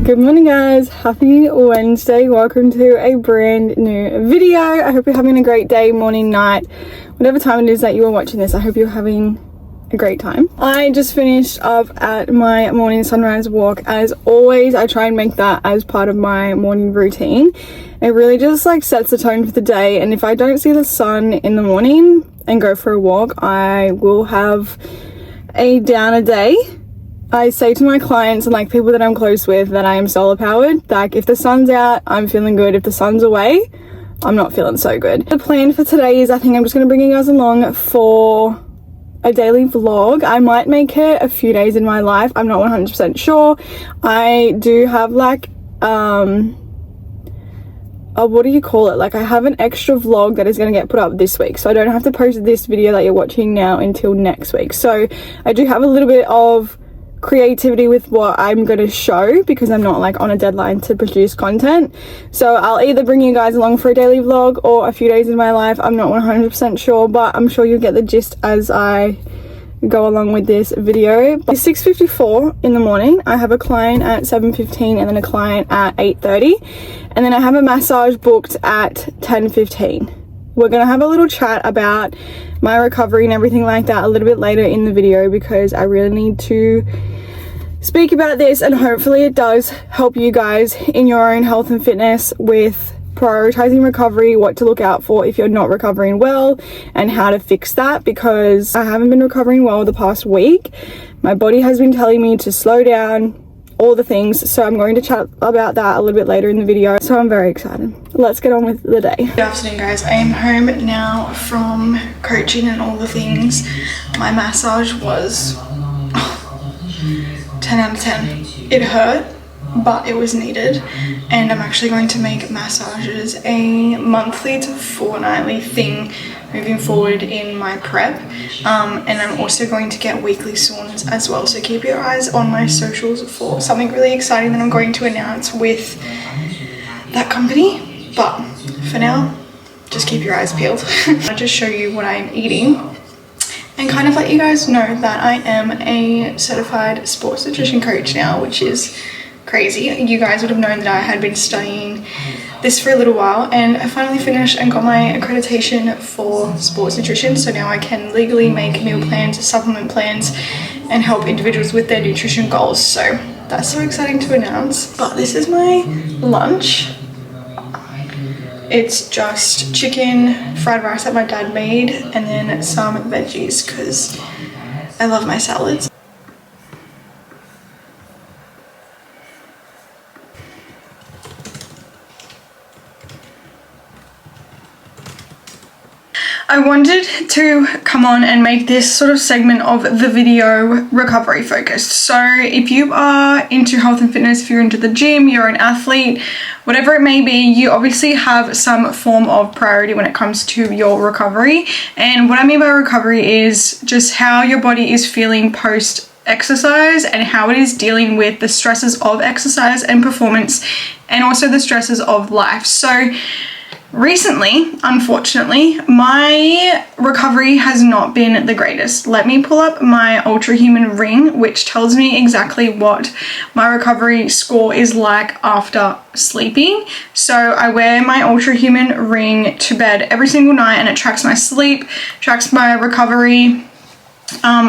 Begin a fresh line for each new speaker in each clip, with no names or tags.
Good morning guys, happy Wednesday. Welcome to a brand new video. I hope you're having a great day, morning, night, whatever time it is that you are watching this. I hope you're having a great time. I just finished up at my morning sunrise walk. As always, I try and make that as part of my morning routine. It really just like sets the tone for the day, and if I don't see the sun in the morning and go for a walk, I will have a downer day. I say to my clients and like people that I'm close with that I am solar powered. Like if the sun's out, I'm feeling good. If the sun's away, I'm not feeling so good. The plan for today is I think I'm just going to bring you guys along for a daily vlog. I might make it a few days in my life. I'm not 100% sure. I do have like, what do you call it? Like I have an extra vlog that is going to get put up this week. So I don't have to post this video that you're watching now until next week. So I do have a little bit of creativity with what I'm going to show because I'm not like on a deadline to produce content. So I'll either bring you guys along for a daily vlog or a few days in my life. I'm not 100% sure, but I'm sure you'll get the gist as I go along with this video. It's 6:54 in the morning. I have a client at 7:15 and then a client at 8:30, and then I have a massage booked at 10:15. We're gonna have a little chat about my recovery and everything like that a little bit later in the video because I really need to speak about this, and hopefully it does help you guys in your own health and fitness with prioritizing recovery, what to look out for if you're not recovering well, and how to fix that, because I haven't been recovering well the past week. My body has been telling me to slow down, all the things, so I'm going to chat about that a little bit later in the video. So I'm very excited. Let's get on with the day. Good afternoon guys, I am home now from coaching and all the things. My massage was 10 out of 10. It hurt, but it was needed, and I'm actually going to make massages a monthly to fortnightly thing moving forward in my prep, and I'm also going to get weekly saunas as well, so keep your eyes on my socials for something really exciting that I'm going to announce with that company. But for now, just keep your eyes peeled. I'll just show you what I'm eating and kind of let you guys know that I am a certified sports nutrition coach now, which is crazy. You guys would have known that I had been studying this for a little while, and I finally finished and got my accreditation for sports nutrition, so now I can legally make meal plans, supplement plans, and help individuals with their nutrition goals. So that's so exciting to announce. But this is my lunch. It's just chicken, fried rice that my dad made, and then some veggies because I love my salads. I wanted to come on and make this sort of segment of the video recovery focused. So if you are into health and fitness, if you're into the gym, you're an athlete, whatever it may be, you obviously have some form of priority when it comes to your recovery. And what I mean by recovery is just how your body is feeling post exercise and how it is dealing with the stresses of exercise and performance, and also the stresses of life. So recently, unfortunately, my recovery has not been the greatest. Let me pull up my Ultrahuman ring, which tells me exactly what my recovery score is like after sleeping. So I wear my Ultrahuman ring to bed every single night, and it tracks my sleep, tracks my recovery,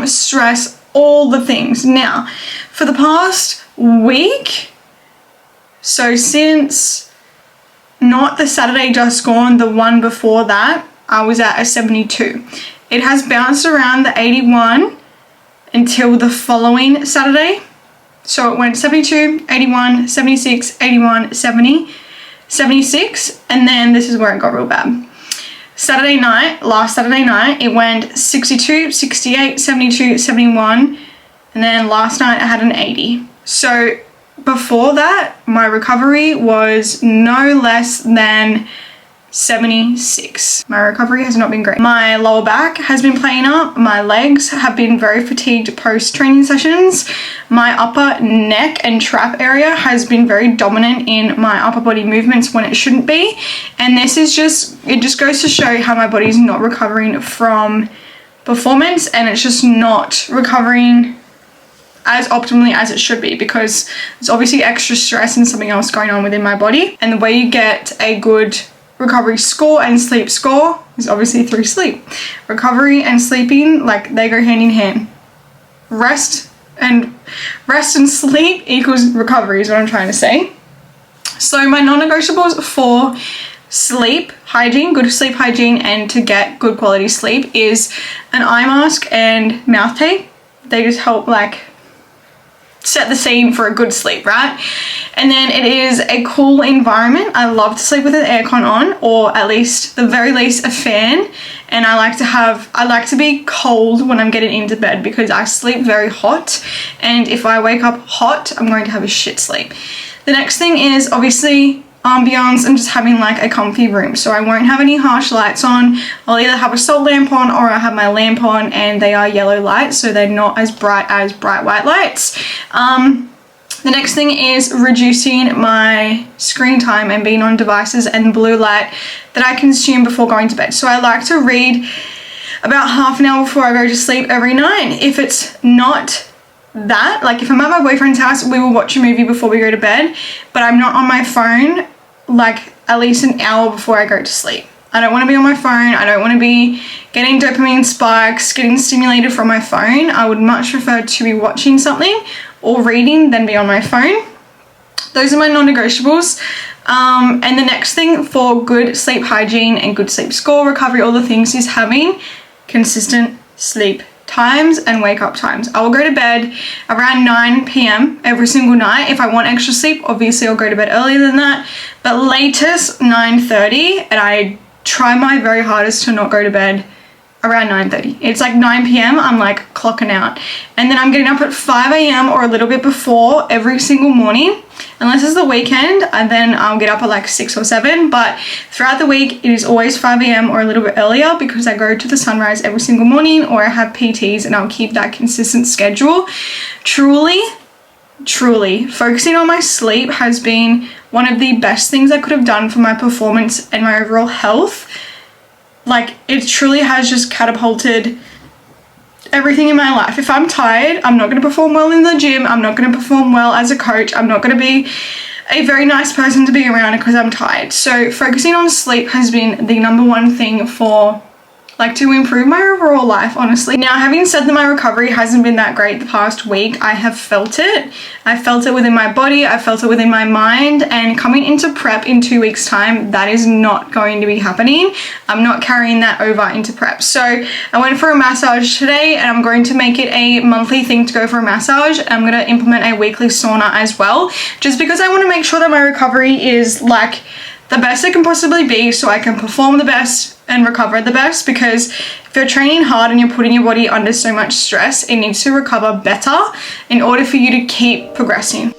stress, all the things. Now, for the past week, so since not the Saturday just gone, the one before that, I was at a 72. It has bounced around the 81 until the following Saturday. So it went 72, 81, 76, 81, 70, 76, and then this is where it got real bad. Last Saturday night, it went 62, 68, 72, 71, and then last night I had an 80. So before that, my recovery was no less than 76. My recovery has not been great. My lower back has been playing up. My legs have been very fatigued post training sessions. My upper neck and trap area has been very dominant in my upper body movements when it shouldn't be. And this is it just goes to show how my body is not recovering from performance, and it's just not recovering as optimally as it should be, because there's obviously extra stress and something else going on within my body. And the way you get a good recovery score and sleep score is obviously through sleep. Recovery and sleeping, like, they go hand in hand. Rest and sleep equals recovery is what I'm trying to say. So my non-negotiables for sleep hygiene, good sleep hygiene, and to get good quality sleep is an eye mask and mouth tape. They just help like set the scene for a good sleep, right? And then it is a cool environment. I love to sleep with an aircon on, or at least the very least a fan. And I like to be cold when I'm getting into bed, because I sleep very hot, and if I wake up hot, I'm going to have a shit sleep. The next thing is obviously ambiance and just having like a comfy room. So I won't have any harsh lights on. I'll either have a salt lamp on, or I have my lamp on, and they are yellow lights, so they're not as bright white lights. The next thing is reducing my screen time and being on devices and blue light that I consume before going to bed. So I like to read about half an hour before I go to sleep every night. If it's not that, like if I'm at my boyfriend's house, we will watch a movie before we go to bed, but I'm not on my phone like at least an hour before I go to sleep. I don't want to be on my phone. I don't want to be getting dopamine spikes, getting stimulated from my phone. I would much prefer to be watching something or reading than be on my phone. Those are my non-negotiables. And the next thing for good sleep hygiene and good sleep score, recovery, all the things, is having consistent sleep times and wake up times. I will go to bed around 9 p.m. every single night. If I want extra sleep, obviously I'll go to bed earlier than that, but latest 9:30, and I try my very hardest to not go to bed around 9:30. It's like 9 p.m. I'm like clocking out, and then I'm getting up at 5 a.m. or a little bit before every single morning, unless it's the weekend, and then I'll get up at like 6 or 7. But throughout the week it is always 5 a.m. or a little bit earlier, because I go to the sunrise every single morning, or I have PTs, and I'll keep that consistent schedule. Truly focusing on my sleep has been one of the best things I could have done for my performance and my overall health. Like, it truly has just catapulted everything in my life. If I'm tired, I'm not going to perform well in the gym. I'm not going to perform well as a coach. I'm not going to be a very nice person to be around because I'm tired. So focusing on sleep has been the number one thing for like to improve my overall life, honestly. Now, having said that my recovery hasn't been that great the past week, I have felt it. I felt it within my body, I felt it within my mind, and coming into prep in 2 weeks' time, that is not going to be happening. I'm not carrying that over into prep. So I went for a massage today, and I'm going to make it a monthly thing to go for a massage. I'm going to implement a weekly sauna as well, just because I want to make sure that my recovery is like the best it can possibly be, so I can perform the best and recover the best. Because if you're training hard and you're putting your body under so much stress, it needs to recover better in order for you to keep progressing.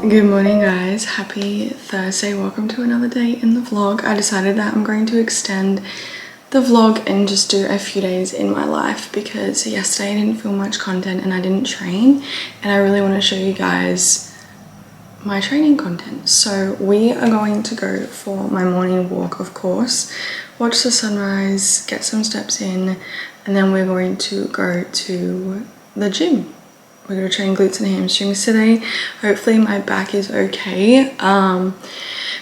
Good morning, guys. Happy Thursday. Welcome to another day in the vlog. I decided that I'm going to extend the vlog and just do a few days in my life, because yesterday I didn't film much content and I didn't train, and I really want to show you guys my training content. So we are going to go for my morning walk, of course, watch the sunrise, get some steps in, and then we're going to go to the gym. We're going to train glutes and hamstrings today. Hopefully my back is okay,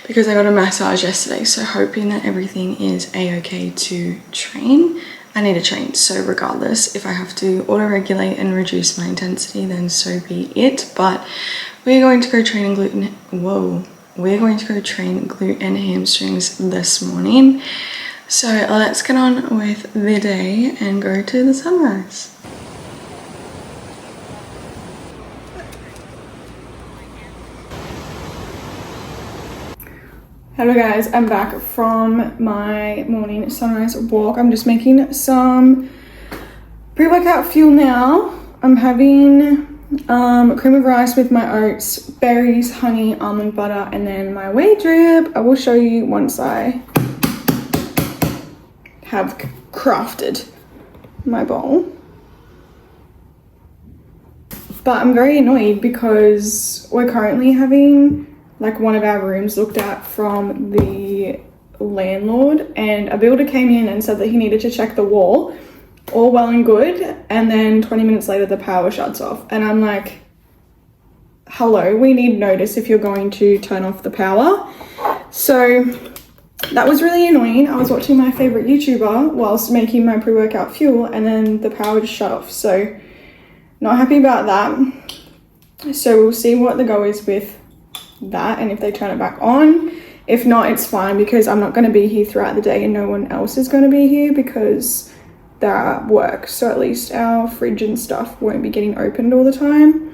because I got a massage yesterday, so hoping that everything is a-okay to train. I need to train, so regardless, if I have to auto-regulate and reduce my intensity, then so be it. But we're going to go train glute and hamstrings this morning. So let's get on with the day and go to the sunrise. Hello guys, I'm back from my morning sunrise walk. I'm just making some Pre-workout fuel now. I'm having cream of rice with my oats, berries, honey, almond butter, and then my whey drip. I will show you once I have crafted my bowl. But I'm very annoyed because we're currently having like one of our rooms looked at from the landlord, and a builder came in and said that he needed to check the wall. All well and good, and then 20 minutes later the power shuts off, and I'm like, hello, we need notice if you're going to turn off the power. So that was really annoying. I was watching my favorite YouTuber whilst making my pre-workout fuel, and then the power just shut off, so not happy about that. So we'll see what the go is with that and if they turn it back on. If not, it's fine because I'm not going to be here throughout the day and no one else is going to be here because they're at work, so at least our fridge and stuff won't be getting opened all the time,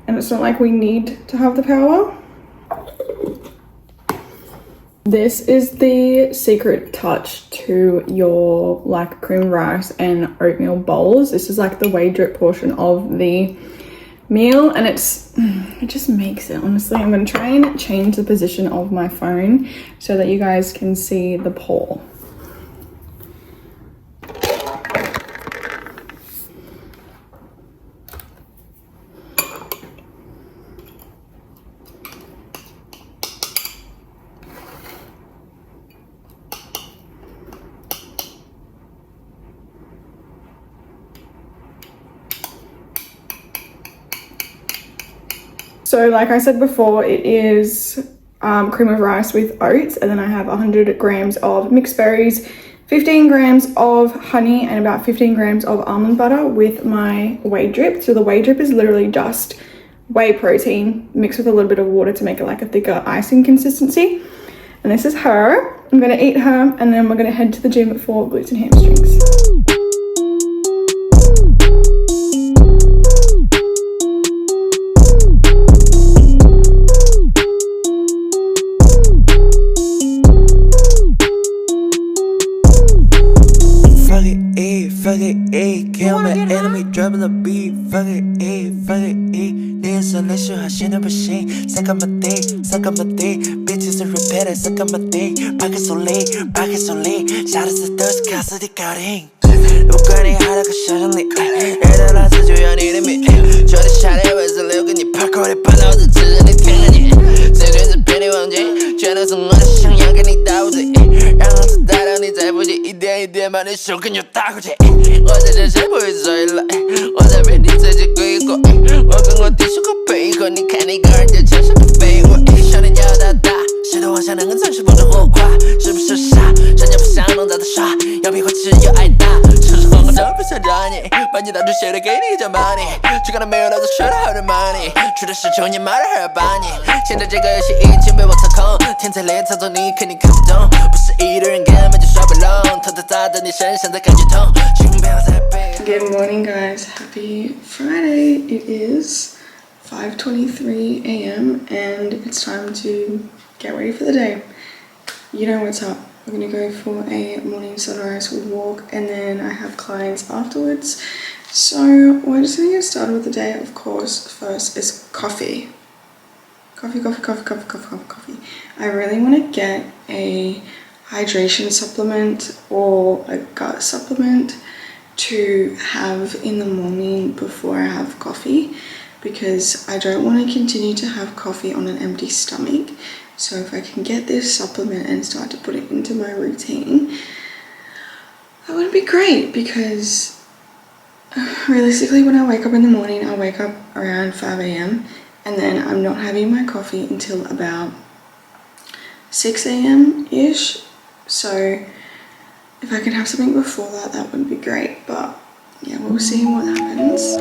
and it's not like we need to have the power. This is the secret touch to your like cream of rice and oatmeal bowls. This is like the whey drip portion of the meal, and it just makes it, honestly. I'm going to try and change the position of my phone so that you guys can see the pour. So like I said before, it is cream of rice with oats, and then I have 100 grams of mixed berries, 15 grams of honey, and about 15 grams of almond butter with my whey drip. So the whey drip is literally just whey protein mixed with a little bit of water to make it like a thicker icing consistency. And this is her. I'm gonna eat her, and then we're gonna head to the gym for glutes and hamstrings.
Fuck it, kill my enemy, dropping the beat. Fuck it, 내 솔루션 하시는 불신. Suck on my dick, bitches are repeated. Suck on my dick, pocket so late. Shout out to those cats of the cutting. 옷걸이 하다가 suddenly 애들 안 써줘야 니 이름이 저리 샤레에서 레오근이 파코에 파나오도 지전이 탱하니 세준스 편이 왕지 죄는 성원의 상향근이 다우지 양한수 다른이 잘 보지 이대만의 쇼근요 따구지 어제 전실 보여줘 일라 어차피 니 재짓고 있고 월급과 티슈가 페이고 니 캔이 걸려 저쇼가 페이고 셔는 여자다 시도한 사랑은 30분의 호과是不是傻전혀不想弄到的傻要比会只有爱大我都不想让你把你当成谁的给你讲 money 只看到没有老子学的好的 money 去的是求你妈的还要把你现在这个游戏已经被我操控天才猎操纵你肯定看不懂不是一个人根本就耍不拢偷偷砸在你身上才感觉痛请不要再背
Good morning guys, happy Friday. It is 5:23 a.m. and it's time to get ready for the day. You know what's up. We're gonna go for a morning sunrise walk, and then I have clients afterwards. So we're just gonna get started with the day. Of course, first is coffee. Coffee. I really want to get a hydration supplement or a gut supplement to have in the morning before I have coffee, because I don't want to continue to have coffee on an empty stomach. So if I can get this supplement and start to put it into my routine, that would be great, because realistically when I wake up in the morning, I wake up around 5 a.m. and then I'm not having my coffee until about 6 a.m. ish. So if I can have something before that, that would be great. But yeah, we'll see what happens.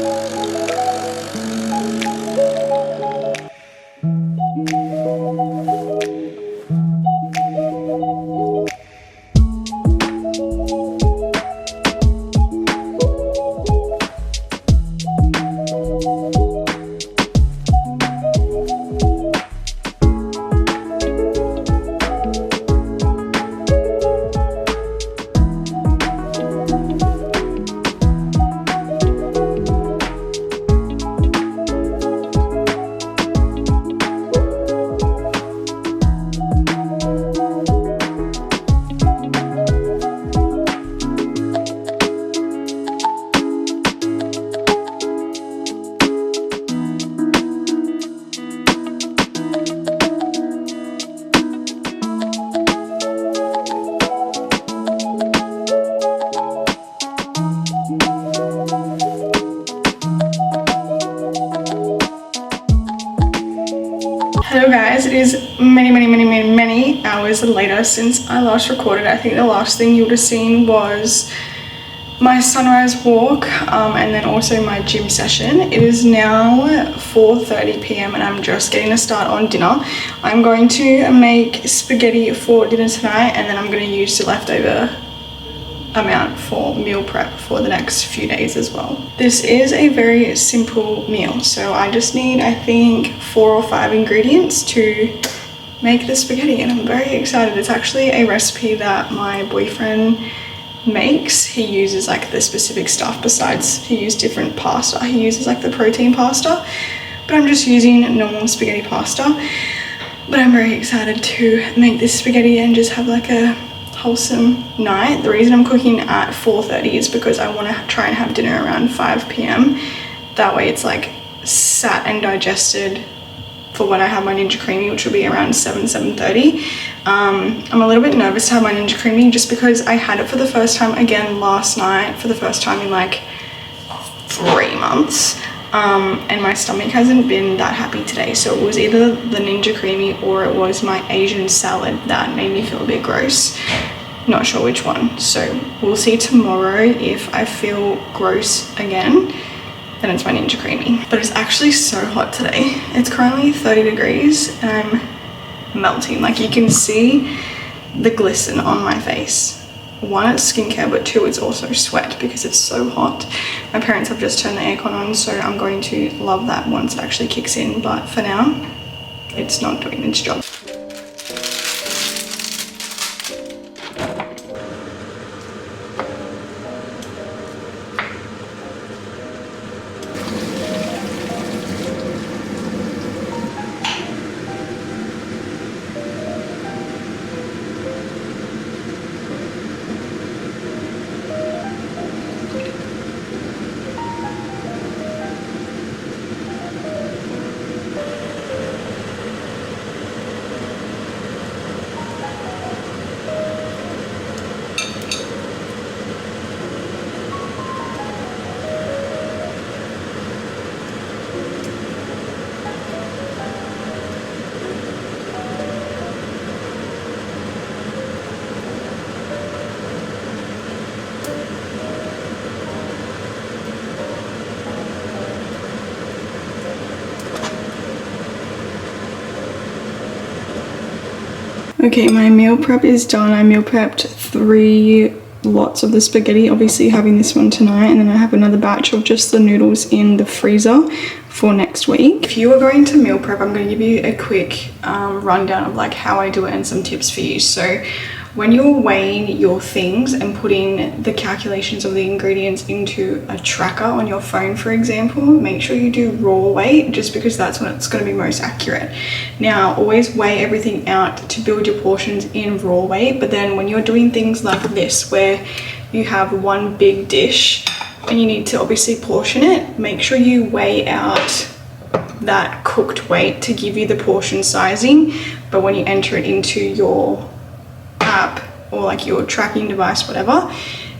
Hello guys, it is many hours later since I last recorded. I think the last thing you would have seen was my sunrise walk and then also my gym session. It is now 4:30 p.m. and I'm just getting a start on dinner. I'm going to make spaghetti for dinner tonight, and then I'm going to use the leftover amount for meal prep for the next few days as well. This is a very simple meal, so I just need, I think, 4 or 5 ingredients to make the spaghetti, and I'm very excited. It's actually a recipe that my boyfriend makes. He uses like the specific stuff. Besides, he uses different pasta. He uses like the protein pasta, but I'm just using normal spaghetti pasta. But I'm very excited to make this spaghetti and just have like a wholesome night. The reason I'm cooking at 4:30 is because I want to try and have dinner around 5 p.m. That way it's like sat and digested for when I have my Ninja Creamy, which will be around 7:30. I'm a little bit nervous to have my Ninja Creamy just because I had it for the first time again last night, for the first time in like 3 months. And my stomach hasn't been that happy today, so it was either the Ninja Creamy or it was my Asian salad that made me feel a bit gross. Not sure which one, so we'll see tomorrow. If I feel gross again, then it's my Ninja Creamy. But it's actually so hot today. It's currently 30 degrees and I'm melting. Like, you can see the glisten on my face. 1, it's skincare, but 2, it's also sweat because it's so hot. My parents have just turned the aircon on, so I'm going to love that once it actually kicks in, but for now it's not doing its job. Okay, my meal prep is done. I meal prepped 3 lots of the spaghetti, obviously having this one tonight, and then I have another batch of just the noodles in the freezer for next week. If you are going to meal prep, I'm going to give you a quick rundown of like how I do it and some tips for you. So when you're weighing your things and putting the calculations of the ingredients into a tracker on your phone, for example, make sure you do raw weight, just because that's when it's going to be most accurate. Now, always weigh everything out to build your portions in raw weight, but then when you're doing things like this, where you have one big dish and you need to obviously portion it, make sure you weigh out that cooked weight to give you the portion sizing, but when you enter it into your app or like your tracking device, whatever,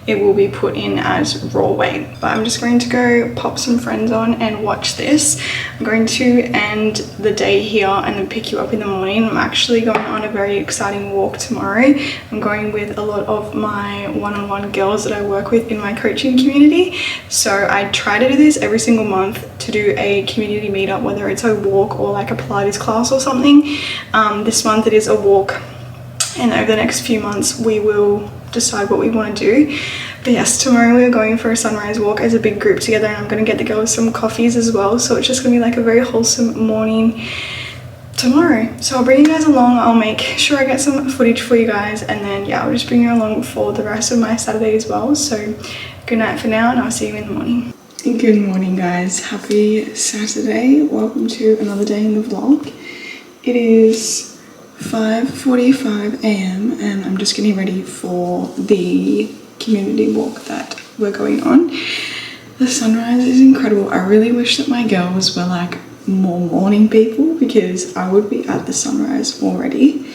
it will be put in as raw weight. But I'm just going to go pop some friends on and watch this. I'm going to end the day here and then pick you up in the morning. I'm actually going on a very exciting walk tomorrow. I'm going with a lot of my one-on-one girls that I work with in my coaching community. So I try to do this every single month, to do a community meetup, whether it's a walk or like a Pilates class or something. This month it is a walk, and over the next few months we will decide what we want to do. But yes, tomorrow we are going for a sunrise walk as a big group together, and I'm going to get the girls some coffees as well, so it's just going to be like a very wholesome morning tomorrow. So I'll bring you guys along. I'll make sure I get some footage for you guys, and then yeah, I'll just bring you along for the rest of my Saturday as well. So good night for now, and I'll see you in the morning. Good morning guys, happy Saturday. Welcome to another day in the vlog. It is 5:45 a.m. and I'm just getting ready for the community walk that we're going on. The sunrise is incredible. I really wish that my girls were like more morning people, because I would be at the sunrise already,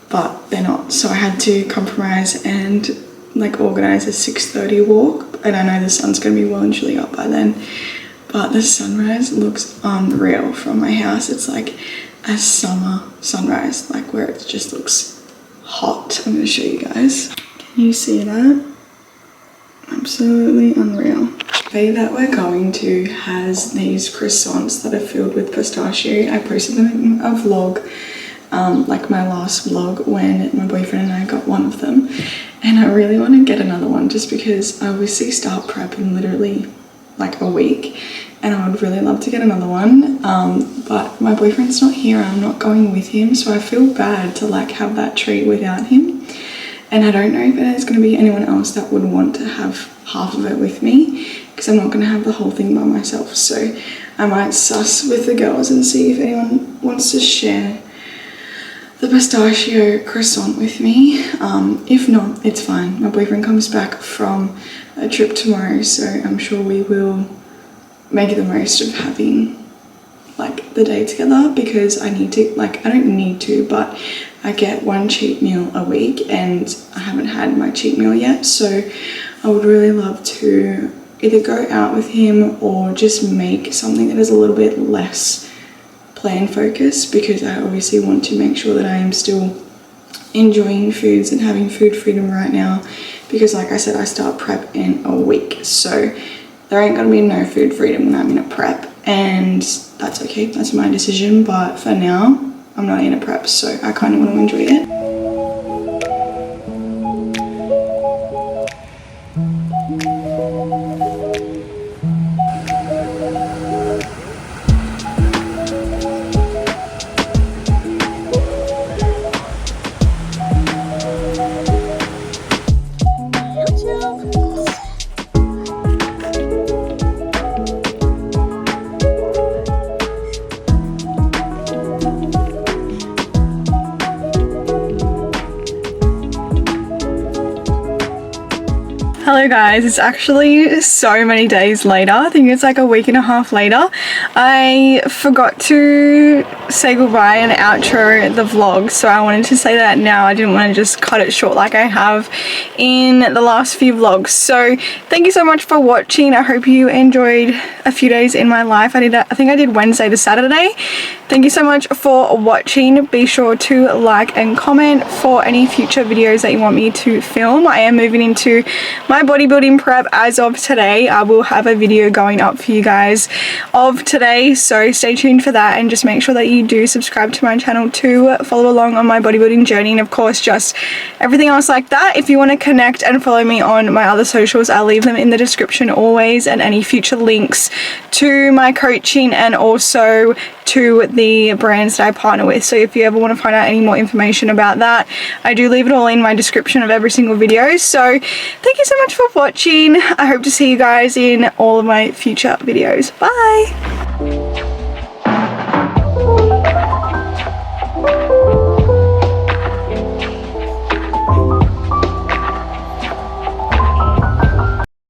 but they're not. So I had to compromise and like organize a 6:30 walk. and I know the sun's going to be well and truly up by then, but the sunrise looks unreal from my house. It's like a summer sunrise, like where it just looks hot. I'm going to show you guys. Can you see that? Absolutely unreal. The cafe that we're going to has these croissants that are filled with pistachio. I posted them in a vlog, like my last vlog, when my boyfriend and I got one of them, and I really want to get another one just because I obviously start prep in literally like a week, and I would really love to get another one, but my boyfriend's not here. I'm not going with him, so I feel bad to like have that treat without him, and I don't know if there's going to be anyone else that would want to have half of it with me, because I'm not going to have the whole thing by myself. So I might suss with the girls and see if anyone wants to share the pistachio croissant with me. If not, it's fine. My boyfriend comes back from a trip tomorrow, so I'm sure we will make the most of having like the day together, because I need to, like, I don't need to, but I get one cheat meal a week and I haven't had my cheat meal yet, so I would really love to either go out with him or just make something that is a little bit less plan focused, because I obviously want to make sure that I am still enjoying foods and having food freedom right now, because like I said, I start prep in a week, so there ain't gonna be no food freedom when I'm in a prep, and that's okay, that's my decision. But for now, I'm not in a prep, so I kind of want to enjoy it. Hello guys, it's actually so many days later. I think it's like a week and a half later. I forgot to say goodbye and outro the vlog, so I wanted to say that now. I didn't want to just cut it short like I have in the last few vlogs. So thank you so much for watching. I hope you enjoyed a few days in my life. I think I did Wednesday to Saturday. Thank you so much for watching. Be sure to like and comment for any future videos that you want me to film. I am moving into my bodybuilding prep as of today. I will have a video going up for you guys of today, so stay tuned for that, and just make sure that you do subscribe to my channel to follow along on my bodybuilding journey, and of course just everything else like that. If you want to connect and follow me on my other socials, I'll leave them in the description always, and any future links to my coaching and also to the brands that I partner with. So if you ever want to find out any more information about that, I do leave it all in my description of every single video. So thank you so much for watching. I hope to see you guys in all of my future videos. Bye!